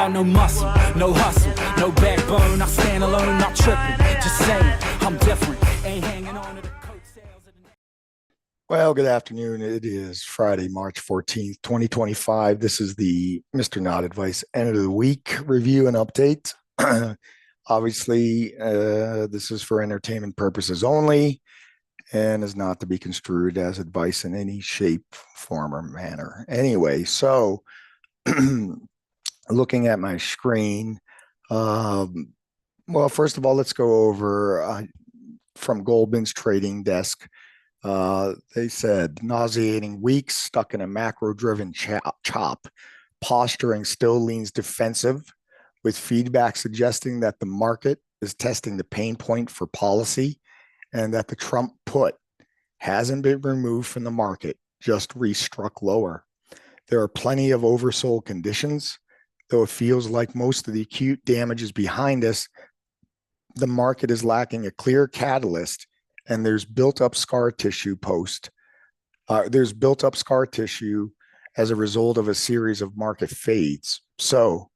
got no muscle, no hustle, no backbone. I stand alone, not tripping. Just saying, I'm different. Ain't hanging on to the coattails of the... Well, good afternoon. It is Friday, March 14th, 2025. This is the MrNotAdvice end of the week review and update. Obviously, this is for entertainment purposes only and is not to be construed as advice in any shape, form, or manner. Anyway, so looking at my screen, well, first of all, let's go over from Goldman's trading desk. They said nauseating weeks stuck in a macro-driven chop. Posturing still leans defensive, with feedback suggesting that the market is testing the pain point for policy and that the Trump put hasn't been removed from the market, just restruck lower. There are plenty of oversold conditions, though it feels like most of the acute damage is behind us. The market is lacking a clear catalyst, and there's built-up scar tissue there's built-up scar tissue as a result of a series of market fades. So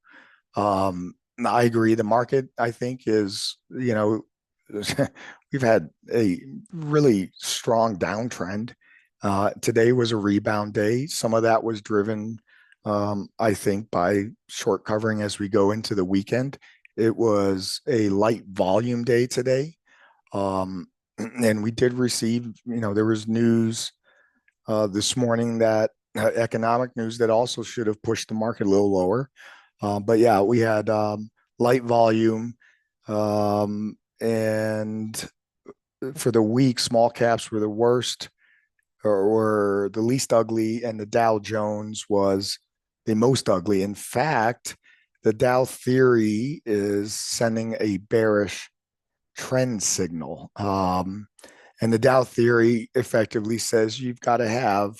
I agree. The market, I think, is, we've had a really strong downtrend. Today was a rebound day. Some of that was driven, I think, by short covering as we go into the weekend. It was a light volume day today. And we did receive, there was news this morning that economic news that also should have pushed the market a little lower. But yeah, we had light volume, and for the week, small caps were the worst or were the least ugly, and the Dow Jones was the most ugly. In fact, the Dow theory is sending a bearish trend signal. And the Dow theory effectively says you've got to have,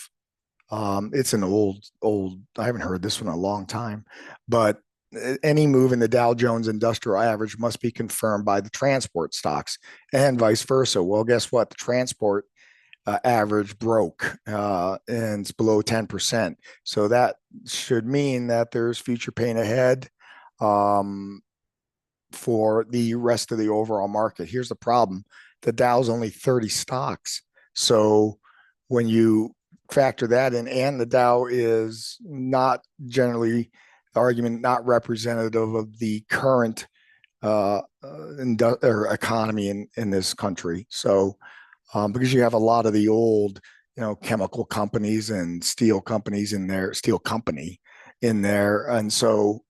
it's an old, I haven't heard this one in a long time, but any move in the Dow Jones Industrial Average must be confirmed by the transport stocks and vice versa. Well, guess what? The transport average broke and it's below 10%. So that should mean that there's future pain ahead for the rest of the overall market. Here's the problem. The Dow's only 30 stocks. So when you factor that in, and the Dow is not generally, the argument, not representative of the current economy in this country. So because you have a lot of the old, chemical companies and steel companies in there, steel company in there. And so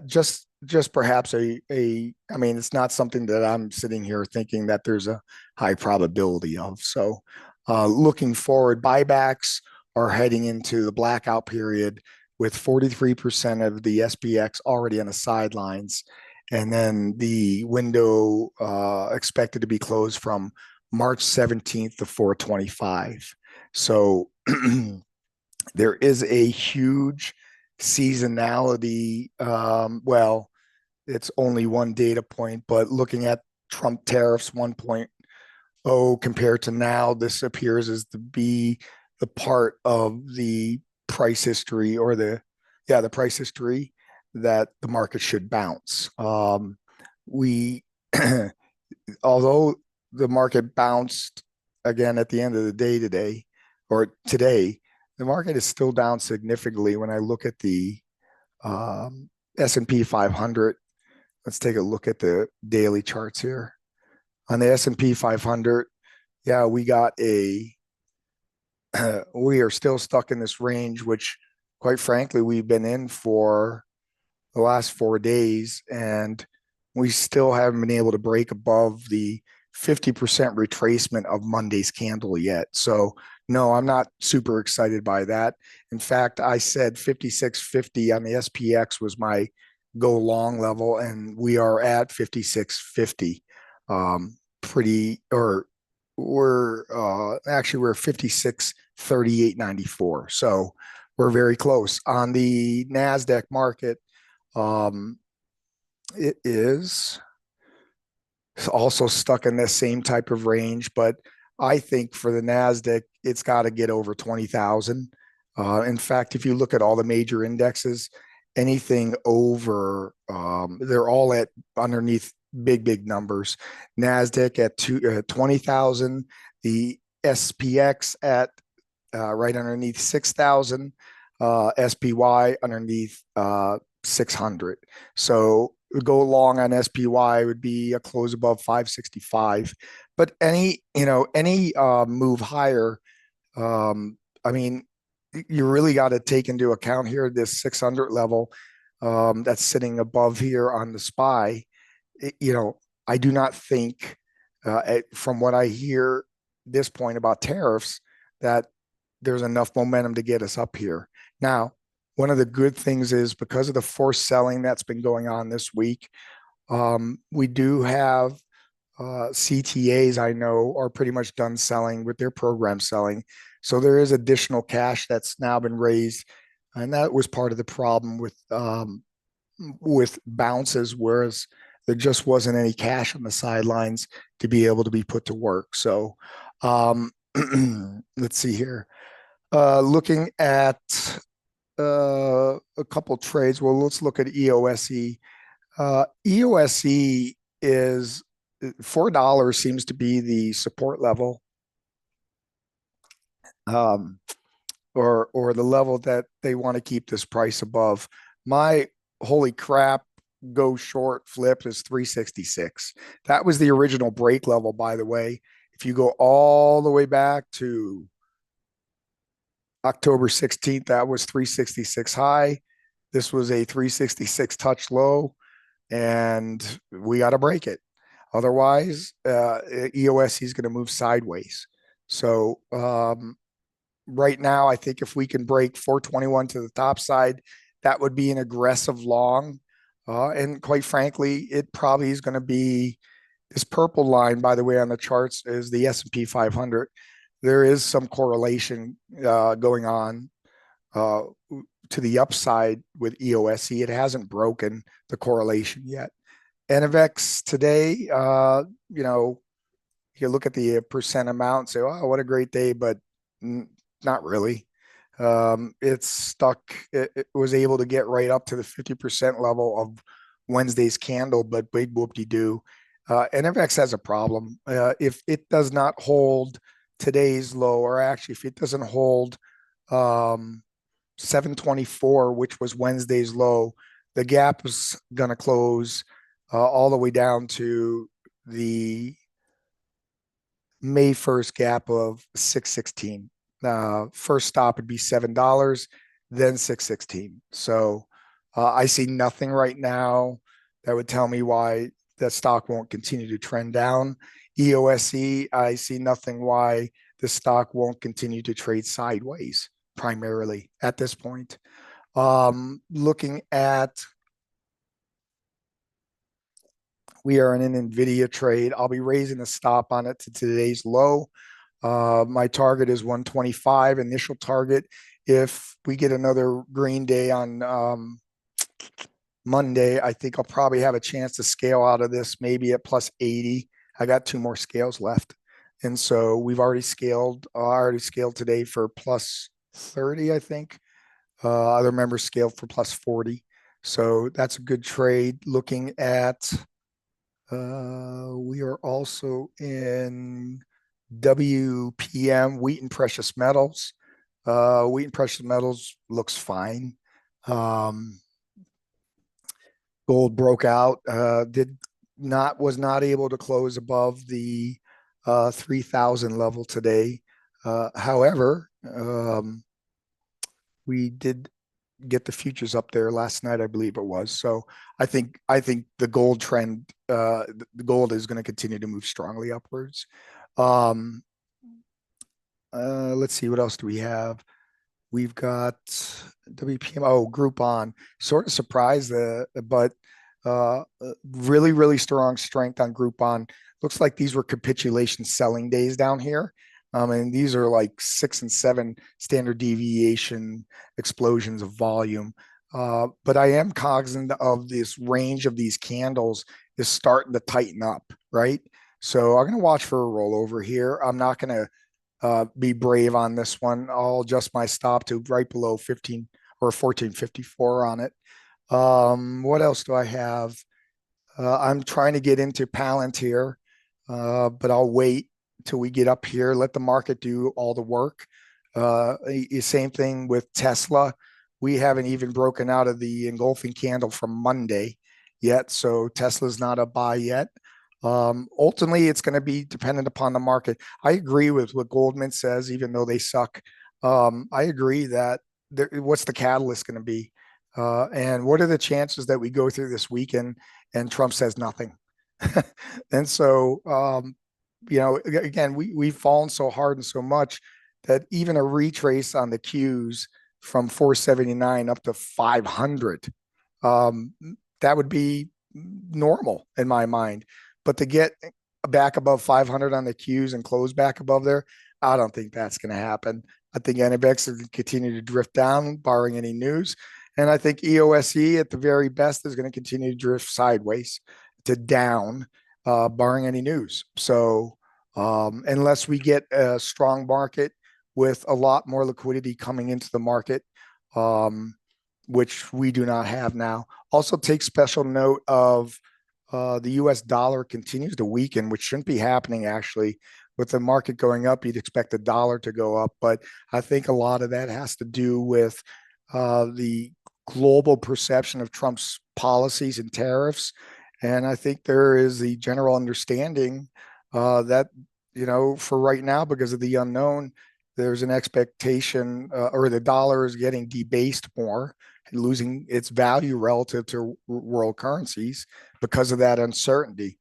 just perhaps I mean, it's not something that I'm sitting here thinking that there's a high probability of. So looking forward, buybacks are heading into the blackout period with 43% of the SPX already on the sidelines. And then the window expected to be closed from March 17th to 4/25. So there is a huge seasonality. Well, it's only one data point, but looking at Trump tariffs 1.0 compared to now, this appears as to be the part of the price history, or the price history that the market should bounce. Although the market bounced again at the end of the day today, the market is still down significantly. When I look at the S&P 500, let's take a look at the daily charts here. On the S&P 500, yeah, we are still stuck in this range, which quite frankly, we've been in for the last 4 days, and we still haven't been able to break above the 50% retracement of Monday's candle yet. So no, I'm not super excited by that. In fact, I said 56.50 on the SPX was my go long level, and we are at 56.50. We're 56.38.94. So we're very close. On the NASDAQ market, it is also stuck in the same type of range, but I think for the NASDAQ, it's got to get over 20,000. In fact, if you look at all the major indexes, anything over, they're all at underneath big numbers. NASDAQ at 20,000, the SPX at right underneath 6,000, SPY underneath 600. So go long on SPY would be a close above 565. But any move higher, I mean, you really got to take into account here this 600 level that's sitting above here on the SPY. I do not think, from what I hear this point about tariffs, that there's enough momentum to get us up here. Now, one of the good things is because of the forced selling that's been going on this week, we do have CTAs I know are pretty much done selling with their program selling. So there is additional cash that's now been raised. And that was part of the problem with bounces, whereas there just wasn't any cash on the sidelines to be able to be put to work. So let's see here. Looking at a couple trades. Well, let's look at EOSE. EOSE is $4 seems to be the support level, or the level that they want to keep this price above. My holy crap, go short flip is 366. That was the original break level, by the way. If you go all the way back to October 16th, that was 366 high. This was a 366 touch low, and we got to break it. Otherwise, EOSE is going to move sideways. So right now, I think if we can break 421 to the top side, that would be an aggressive long. And quite frankly, it probably is going to be this purple line, by the way, on the charts is the S&P 500. There is some correlation going on to the upside with EOSE. It hasn't broken the correlation yet. ENVX today, you look at the percent amount and say, oh, what a great day, but not really. It's stuck. It was able to get right up to the 50% level of Wednesday's candle, but big whoop-de-doo. NFX has a problem. If it does not hold today's low, or actually if it doesn't hold 724, which was Wednesday's low, the gap is going to close all the way down to the May 1st gap of 616. First stop would be $7, then 616. So I see nothing right now that would tell me why that stock won't continue to trend down. EOSE, I see nothing why the stock won't continue to trade sideways, primarily at this point. Looking at, we are in an NVIDIA trade. I'll be raising the stop on it to today's low. My target is 125, initial target. If we get another green day on Monday, I think I'll probably have a chance to scale out of this, maybe at plus 80. I got 2 more scales left. And so we've already scaled. I already scaled today for plus 30, I think. Other members scaled for plus 40. So that's a good trade. Looking at, we are also in WPM, wheat and precious metals. Wheat and precious metals looks fine. Gold broke out, was not able to close above the 3,000 level today. However, we did get the futures up there last night, I believe it was. So I think the gold trend, the gold is going to continue to move strongly upwards. Let's see, what else do we have? We've got WPM. Oh, Groupon. Sort of surprised, but really strong strength on Groupon. Looks like these were capitulation selling days down here. And these are like 6 and 7 standard deviation explosions of volume. But I am cognizant of this range of these candles is starting to tighten up, right? So I'm going to watch for a rollover here. I'm not going to be brave on this one. I'll adjust my stop to right below 15 or 1454 on it. What else do I have? I'm trying to get into Palantir, but I'll wait till we get up here. Let the market do all the work. Same thing with Tesla. We haven't even broken out of the engulfing candle from Monday yet, so Tesla's not a buy yet. Ultimately, it's going to be dependent upon the market. I agree with what Goldman says, even though they suck. I agree that what's the catalyst going to be? And what are the chances that we go through this weekend and Trump says nothing? And so, again, we've fallen so hard and so much that even a retrace on the Qs from 479 up to 500, um, that would be normal in my mind. But to get back above 500 on the Qs and close back above there, I don't think that's going to happen. I think NVX will continue to drift down, barring any news. And I think EOSE at the very best is going to continue to drift sideways to down, barring any news. So unless we get a strong market with a lot more liquidity coming into the market, which we do not have now. Also take special note of the US dollar continues to weaken, which shouldn't be happening actually. With the market going up, you'd expect the dollar to go up. But I think a lot of that has to do with the global perception of Trump's policies and tariffs. And I think there is the general understanding that, for right now, because of the unknown, there's an expectation or the dollar is getting debased more, losing its value relative to world currencies because of that uncertainty.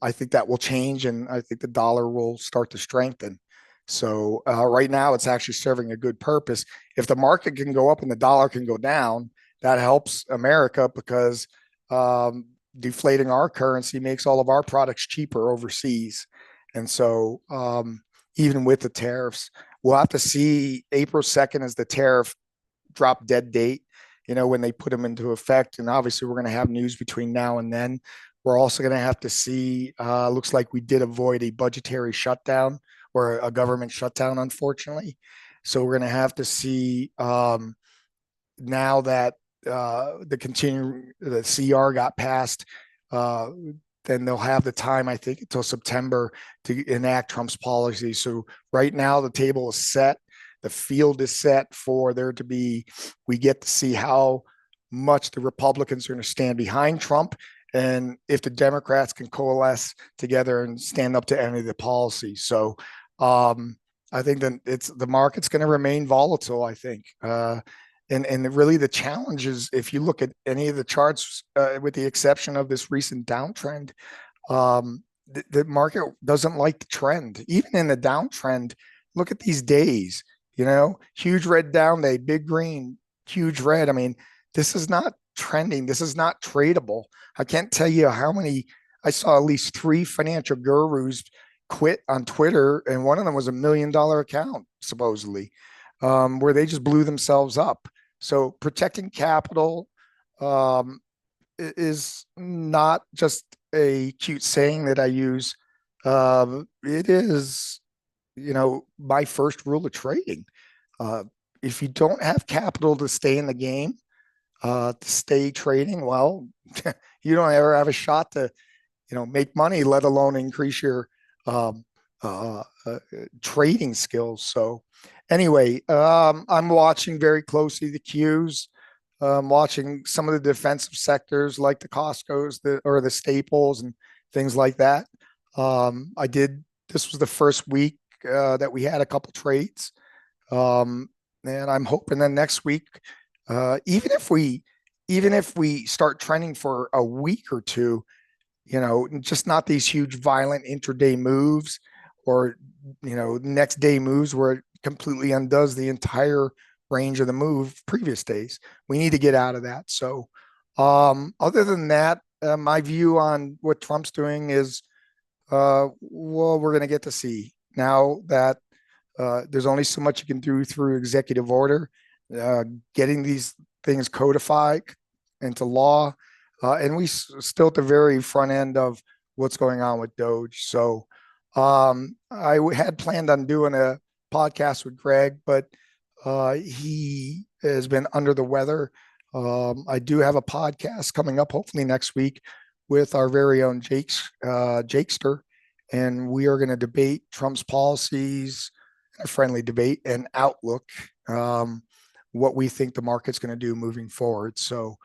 I think that will change, and I think the dollar will start to strengthen. So right now, it's actually serving a good purpose. If the market can go up and the dollar can go down, that helps America because deflating our currency makes all of our products cheaper overseas. And so even with the tariffs, we'll have to see April 2nd as the tariff drop dead date, when they put them into effect. And obviously, we're going to have news between now and then. We're also going to have to see, looks like we did avoid a budgetary shutdown or a government shutdown, unfortunately. So we're going to have to see now that the CR got passed, then they'll have the time, I think, until September to enact Trump's policy. So right now, the table is set. The field is set for there to be, we get to see how much the Republicans are going to stand behind Trump and if the Democrats can coalesce together and stand up to any of the policies. So I think that the market's going to remain volatile, I think. And really the challenge is if you look at any of the charts, with the exception of this recent downtrend, the market doesn't like the trend. Even in the downtrend, look at these days, huge red down day, big green, huge red. I mean, this is not trending. This is not tradable. I can't tell you how many, I saw at least 3 financial gurus quit on Twitter, and one of them was $1 million account, supposedly, where they just blew themselves up. So protecting capital is not just a cute saying that I use. It is, my first rule of trading. If you don't have capital to stay in the game, to stay trading, well, you don't ever have a shot to, make money, let alone increase your trading skills. So anyway, I'm watching very closely the Qs. Watching some of the defensive sectors like the Costco's or the Staples and things like that. This was the first week that we had a couple trades. And I'm hoping that next week, even if we start trending for a week or two, just not these huge violent intraday moves or, next day moves where it completely undoes the entire range of the move previous days. We need to get out of that. So other than that, my view on what Trump's doing is, well, we're going to get to see now that there's only so much you can do through executive order, getting these things codified into law. And we still at the very front end of what's going on with Doge. So I had planned on doing a podcast with Greg, but he has been under the weather. I do have a podcast coming up, hopefully next week, with our very own Jakester, and we are going to debate Trump's policies, a friendly debate and outlook, what we think the market's going to do moving forward. So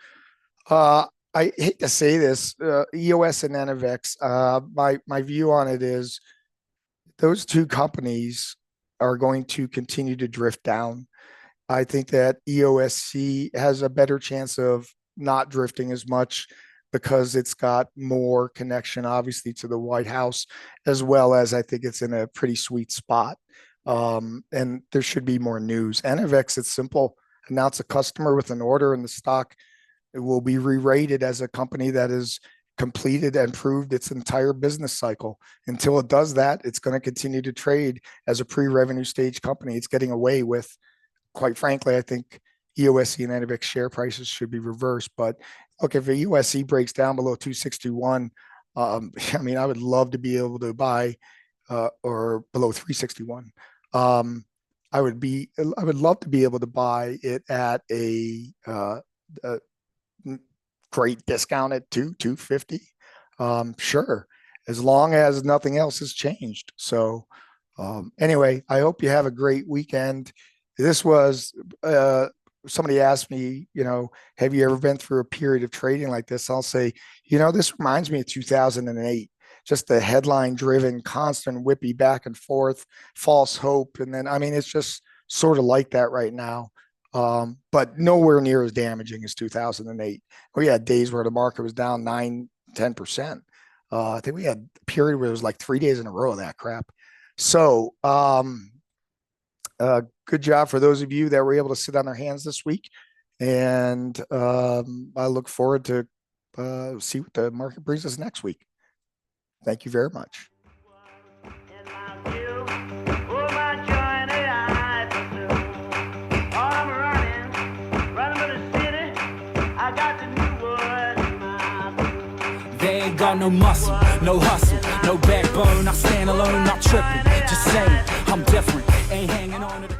I hate to say this, EOS and ENVX, my view on it is those two companies are going to continue to drift down. I think that EOSC has a better chance of not drifting as much because it's got more connection, obviously, to the White House, as well as I think it's in a pretty sweet spot. And there should be more news. NFX, it's simple. Announce a customer with an order, and the stock it will be re-rated as a company that has completed and proved its entire business cycle. Until it does that, it's going to continue to trade as a pre-revenue stage company. It's getting away with, quite frankly, I think EOSE and ENVX share prices should be reversed. But look, if a EOSE breaks down below 261, I mean, I would love to be able to buy or below 361. I would love to be able to buy it at a great discount at 250. Sure, as long as nothing else has changed. So anyway, I hope you have a great weekend. This was somebody asked me, have you ever been through a period of trading like this? I'll say, this reminds me of 2008, just the headline driven, constant whippy back and forth, false hope. And then, I mean, it's just sort of like that right now. But nowhere near as damaging as 2008. We had days where the market was down 9-10%. I think we had a period where it was like 3 days in a row of that crap. So good job for those of you that were able to sit on their hands this week. And I look forward to see what the market brings us next week. Thank you very much. They ain't got no muscle, no hustle, no backbone. I stand alone, not tripping. Just saying, I'm different. Ain't hanging on to the